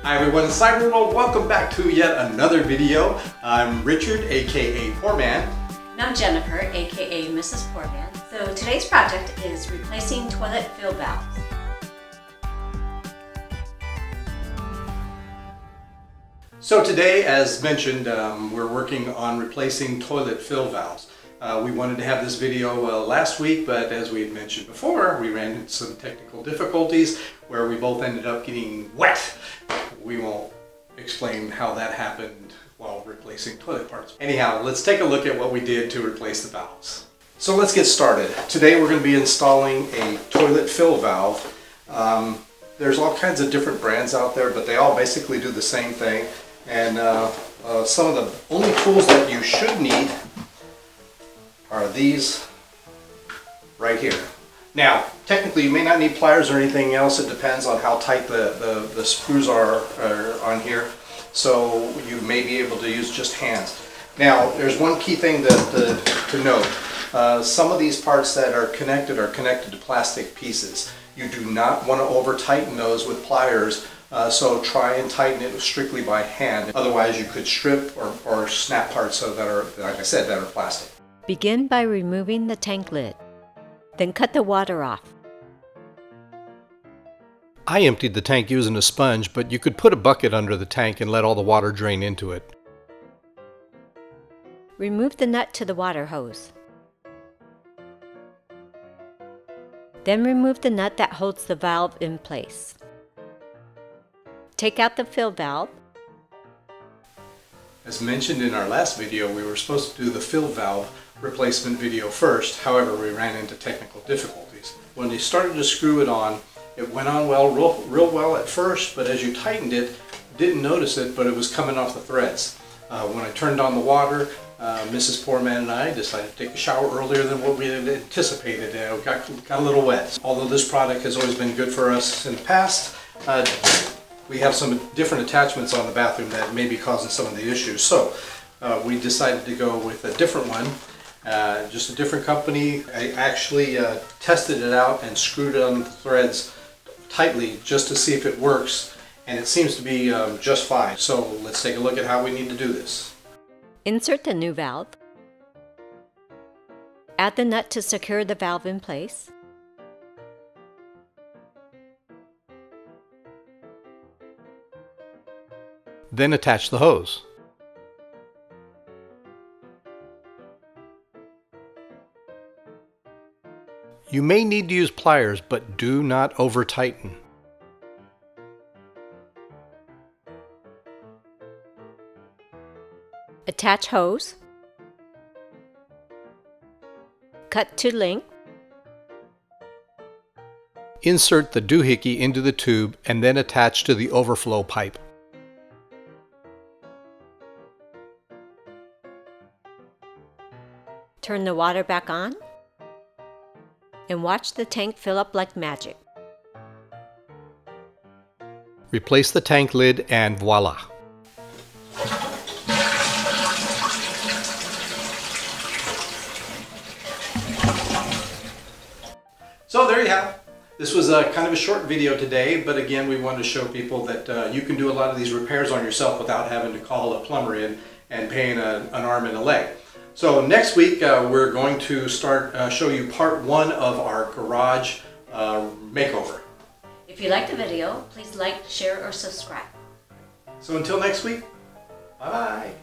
Hi everyone in Cyber World, welcome back to yet another video. I'm Richard, aka Poor Man. And I'm Jennifer, aka Mrs. Poor Man. So today's project is replacing toilet fill valves. So today, as mentioned, we're working on replacing toilet fill valves. We wanted to have this video last week, but as we had mentioned before, we ran into some technical difficulties where we both ended up getting wet. We won't explain how that happened while replacing toilet parts. Anyhow, let's take a look at what we did to replace the valves. So let's get started. Today we're going to be installing a toilet fill valve. There's all kinds of different brands out there, but they all basically do the same thing. And some of the only tools that you should need are these right here. Now, technically you may not need pliers or anything else. It depends on how tight the screws are on here. So you may be able to use just hands. Now, there's one key thing to note. Some of these parts that are connected to plastic pieces. You do not want to over tighten those with pliers. So try and tighten it strictly by hand. Otherwise you could strip or snap parts that are, like I said, that are plastic. Begin by removing the tank lid. Then cut the water off. I emptied the tank using a sponge, but you could put a bucket under the tank and let all the water drain into it. Remove the nut to the water hose. Then remove the nut that holds the valve in place. Take out the fill valve. As mentioned in our last video, we were supposed to do the fill valve replacement video first. However, we ran into technical difficulties. When they started to screw it on, it went on real well at first, but as you tightened it, didn't notice it, but it was coming off the threads. When I turned on the water, Mrs. Poor Man and I decided to take a shower earlier than what we had anticipated. We got a little wet. Although this product has always been good for us in the past, we have some different attachments on the bathroom that may be causing some of the issues. So we decided to go with a different one, just a different company. I actually tested it out and screwed it on the threads tightly just to see if it works, and it seems to be just fine. So let's take a look at how we need to do this. Insert the new valve. Add the nut to secure the valve in place. Then attach the hose. You may need to use pliers, but do not over tighten. Attach hose. Cut to length. Insert the doohickey into the tube and then attach to the overflow pipe. Turn the water back on and watch the tank fill up like magic. Replace the tank lid and voila! So there you have it. This was kind of a short video today, but again, we wanted to show people that you can do a lot of these repairs on yourself without having to call a plumber in and paying an arm and a leg. So next week we're going to show you part 1 of our garage makeover. If you liked the video, please like, share, or subscribe. So until next week, bye-bye.